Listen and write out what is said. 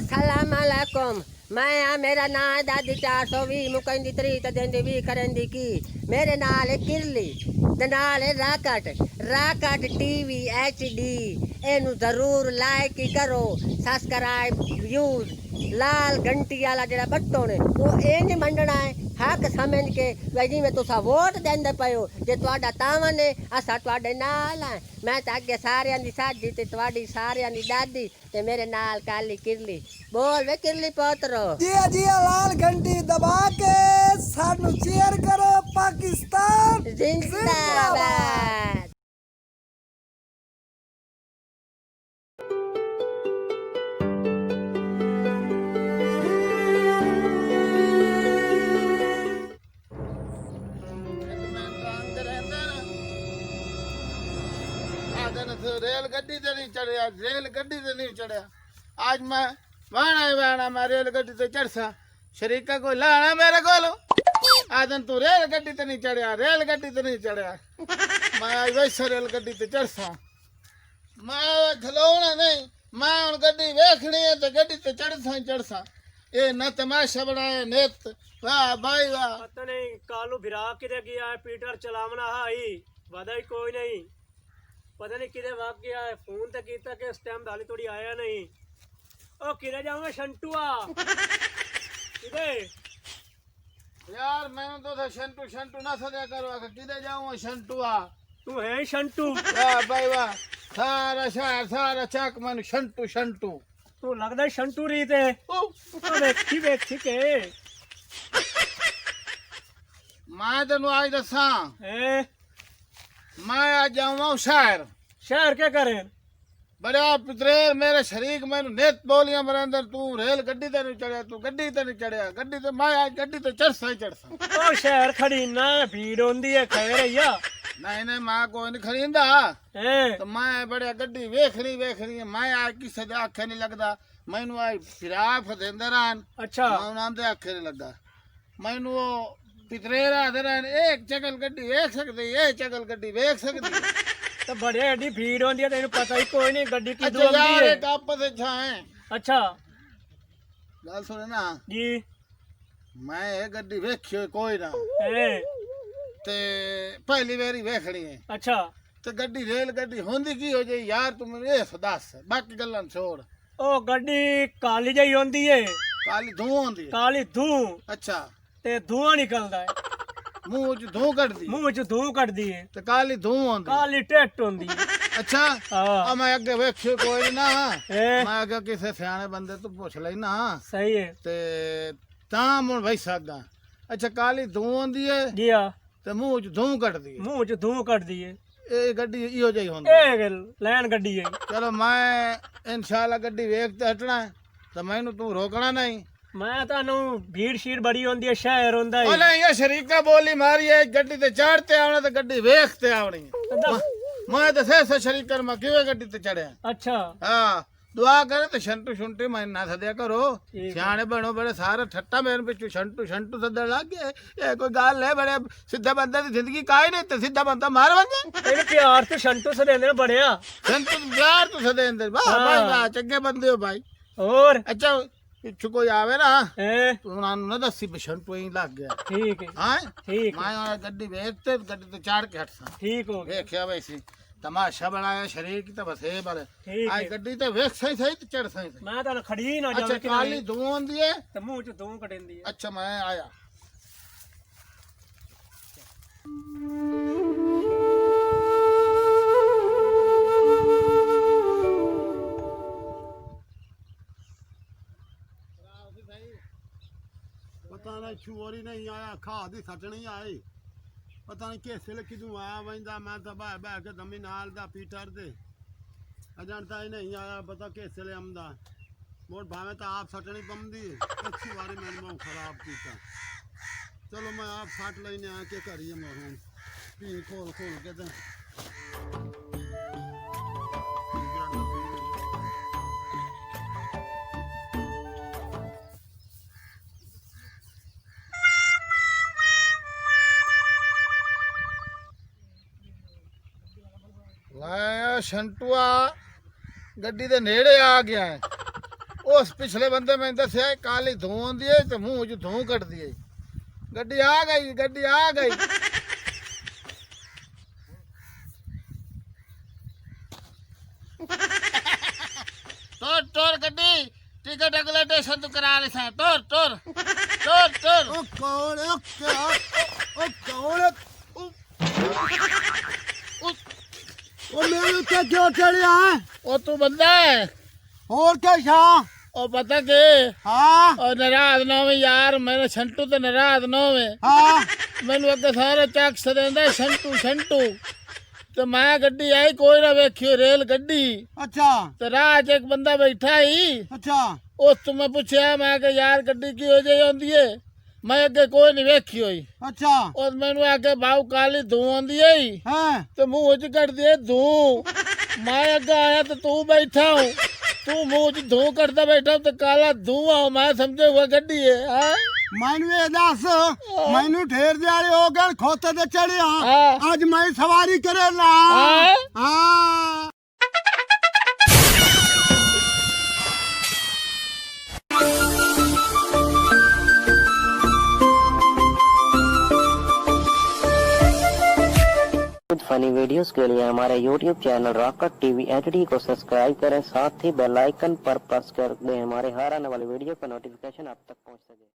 अस्सलाम वालेकुम। मैं आ मेरा नाम है दादी 420 मुकंदी तरी तदेंदी भी करंदी की। मेरे नाल है किरली ते नाल है राकट टीवी HD। एनू जरूर लाइक ही करो, सब्सक्राइब यूज लाल घंटी वाला जेड़ा बटन है वो इंज मंडना है हक समझ के भाई जिवें तुसा वोट देंदे पए हो जे तुहाडा तावन है असां तुहाडे नाल है। मैं तां अगे सारियां दी साजी ते तुहाडी सारियां दी दादी ते मेरे नाल काली किरली। बोल वे किरली पोतरो जिया जिया लाल घंटी दबा के सानू शेयर करो। पाकिस्तान जिंदाबाद। रेल गड्डी ते नहीं चढ़िया, रेल गड्डी ते नहीं चढ़िया। आज मैं वाणा मैं रेल गड्डी ते चढ़सा, शरीका कोई लाना मेरे को। आदन तू रेल गड्डी ते नहीं चढ़िया, रेल गड्डी ते नहीं चढ़िया। मैं आज वैसे रेल गड्डी ते चढ़सा, मैं खलोना नहीं। मैं हूँ गड्डी वेखनी है तो गड्डी ते चढ़सा ही चढ़सा। ये न तमाशा बनाया नेत, वाह भाई वाह। पता नहीं कालू फिरा किधर गया है, पीटर चलावना हाई वादा ही कोई नहीं। पता नहीं किधर भाग गया है, फोन तक किया कि इस टाइम डाली थोड़ी आया नहीं। ओ किधर जाऊंगा शंटुआ किधर? यार मैं तो था शंटू ना सदा करो किधर जाऊँ शंटुआ। तू है शंटू? वाह भाई वाह, सारा शहर सारा चक मन शंटू। तू लगता है शंटू रीत है। वेखी के मैं तेन आज दसा हैं? मैं आज जाऊँ शहर क्या करें? बड़ा पितरेर मेरे शरीक मैंने नेत बोलियां मेरे अंदर। तू रेल गड्डी ते नहीं चढ़िया, तू गड्डी ते नहीं चढ़िया, गड्डी ते मैं आज गड्डी ते चढ़सा ही चढ़सा। ओ शहर खड़ी ना भीड़ होंदी है खैर भैया। नहीं मैं कोई नहीं खरीदा हैं? तो मैं बड़े गड्डी वेखनी है। मैं आज किसी दे आखे नहीं लगदा, मैनू आज फिराफ देंदे रहन। अच्छा मैं उन्हां दे आखे नहीं लगा। मैनू वो पितरेर आदे रहन एक चगल गड्डी वेख सकदी, एक चगल गड्डी वेख सकदी। तो बड़े एडी भीड़ होंदी है तेन पता ही कोई नहीं गड्डी की अच्छा यार एक आपस छाए। अच्छा गल सुने ना जी। मैं ये गड्डी वेखी कोई ना हैं? ते पहली बारी वेखनी है। अच्छा ते गड्डी रेल गड्डी होंदी की हो जाई यार, तू मैनू ये दस बाकी गल्लां छोड़। ओ गड्डी काली जही होंदी है, काली धूं होंदी है। काली धूं अच्छा ते धुआं निकलदा है, मुंह च धूं कटदी मुंह च धूं कटदी है, ते काली धूं होंदी। काली टेट होंदी है। अच्छा हाँ आ मैं अगे वेखियो कोई ना। हैं? मैं अगे किसे सियाने बंदे तू पुछ लेना सही है ते तां मुड़ बही सकदा। अच्छा काली धूं होंदी है जी हाँ, ते मुंह च धूं कटदी है। मुंह च धूं कटदी है। ये गड्डी इहो जही होंदी। ए लैन गड्डी है। चलो मैं इंशाल्लाह गड्डी वेख ते हटना है, तो मैनू तू रोकना नहीं। मैं तानू भीड़ शीड़ बड़ी होंदी है, शहर होंदा ओ है। नहीं ये शरीका बोली मारी है, गड्डी ते चढ़ते आवना ते गड्डी वेखते आवनी है। मैं तो से शरीकर मैं क्यों गड्डी ते चढ़या। अच्छा हाँ दुआ करे तो शंटू शुंटी मैं ना सदया करो। ठीक है। सियाने बनो बड़े सारे ठट्टा मेरे पिछू शंटू सदन लग गए। ये कोई गल है? बड़े सीधा बंदे की जिंदगी काई नहीं, तो सीधा बंदा मार बन जाए। तेरे प्यार तो शंटू से देने बढ़िया। शंटू प्यार तू सदे अंदर वाह हाँ। भाई वाह, चंगे बंदे हो भाई। और अच्छा पिछू कोई आवे ना हैं? तू उन्होंने ना दसी भी शंटू ही लग गया। ठीक है हाँ ठीक है मैं गड्डी वेखते गड्डी ते चढ़ के हटसा। ठीक हो गया। वेख्या वैसे तमाशा बनाया शरीर की तो बस ये बड़े ठीक आज है। गड्डी ते वेख सही सही ते चढ़ सही। मैं तानू खड़ी ना अच्छा जावे कि काली धुआं होंदी है। ते मुंह च धूं कटेंदी है। अच्छा मैं आया पता नहीं चोरी नहीं आया, खा दी सटनी आई। पता नहीं किस वेले किदू आया वंदा। मैं तो बह बह के दमी नाल दा पीटर दे अजनता ही नहीं आया। पता किस वेले आमदा मोर भावे तो आप सटनी पमदी अच्छी बारी मैंने मुंह खराब किया। चलो मैं आप सट लेने आ के करिए मोहन पी खोल के ते शंटुआ गड्डी दे नेड़े आ गया है। ਉਸ ਪਿਛਲੇ ਬੰਦੇ ਮੈਨੂੰ ਦੱਸਿਆ ਕਾਲੀ ਧੂੰ ਆਉਂਦੀ ਹੈ ਤੇ ਮੂੰਹ 'ਚ ਧੂੰ ਕੱਢਦੀ ਹੈ। ਗੱਡੀ ਆ ਗਈ, ਗੱਡੀ ਆ ਗਈ। ਤੋਰ ਤੋਰ ਗੱਡੀ, ਟਿਕਟ ਅਗਲੇ ਸਟੇਸ਼ਨ ਤੋਂ ਕਰਾ ਲੈ ਸਾਂ। ਤੋਰ ਤੋਰ ਤੋਰ ਤੋਰ। ਉਹ ਕੌਣ ਹੈ? ਉਹ ਕੌਣ ਹੈ? ਉਹ ਮੇਰੇ ਉੱਤੇ ਕਿਉਂ ਚੜਿਆ? ਉਹ ਤੂੰ ਬੰਦਾ ਹੈ? ਹੋਰ ਕਿਆ ਸ਼ਾਹ? ਉਹ ਪਤਾ ਕਿ ਹਾਂ ਉਹ ਨਾਰਾਜ਼ ਨਾ ਹੋਵੇ ਯਾਰ, ਮੇਰੇ ਛੰਟੂ ਤੇ ਨਾਰਾਜ਼ ਨਾ ਹੋਵੇ। ਹਾਂ ਮੈਨੂੰ ਅੱਗੇ ਸਾਰੇ ਟੈਕਸ ਦਿੰਦਾ ਛੰਟੂ ਛੰਟੂ। ਤੇ ਮੈਂ ਗੱਡੀ ਆਈ, ਕੋਈ ਨਾ ਵੇਖਿਓ ਰੇਲ ਗੱਡੀ। ਅੱਛਾ ਤੇ ਰਾਹ 'ਚ ਇੱਕ ਬੰਦਾ ਬੈਠਾ ਹੀ। ਅੱਛਾ ਉਸ ਤੋਂ ਮੈਂ ਪੁੱਛਿਆ, ਮੈਂ ਕਿ ਯਾਰ ਗੱਡੀ ਕਿਹੋ ਜਿਹੀ ਆਉਂਦੀ ਏ? ਮੈਂ ਅੱਗੇ ਕੋਈ ਨਹੀਂ ਵੇਖੀ ਹੋਈ। ਅੱਛਾ ਉਸ ਮੈਨੂੰ ਆਗੇ ਬਾਹੂ ਕਾਲੀ ਧੂੰ ਆਉਂਦੀ ਏ ਹਾਂ ਤੇ ਮੂੰਹ 'ਚ ਕੱਢਦੀ ਏ ਧੂੰ। ਮੈਂ ਅੱਗੇ ਆਇਆ ਤੇ ਤੂੰ ਬੈਠਾ ਹੋ, ਤੂੰ ਮੂੰਹ 'ਚ ਧੂੰ ਕੱਢਦਾ ਬੈਠਾ ਤੇ ਕਾਲਾ ਧੂੰਆਂ। ਮੈਂ ਸਮਝਿਆ ਉਹ ਗੱਡੀ ਏ। ਹੈਂ? ਮੈਨੂੰ ਇਹ ਦੱਸ, ਮੈਨੂੰ ਢੇਰ ਦਿਹਾੜੇ ਹੋ ਗਏ ਖੋਤੇ ਤੇ ਚੜਿਆ, ਹਾਂ। ਅੱਜ ਮੈਂ ਸਵਾਰੀ ਕਰੇ ਨਾ। ਹਾਂ। ਹਾਂ कुछ फनी वीडियोस के लिए हमारे YouTube channel rock-cut TV HD को सब्सक्राइब करें, साथ ही बेल आइकन पर प्रेस कर दें हमारे हर आने वाली वीडियो का नोटिफिकेशन आप तक पहुंच सके।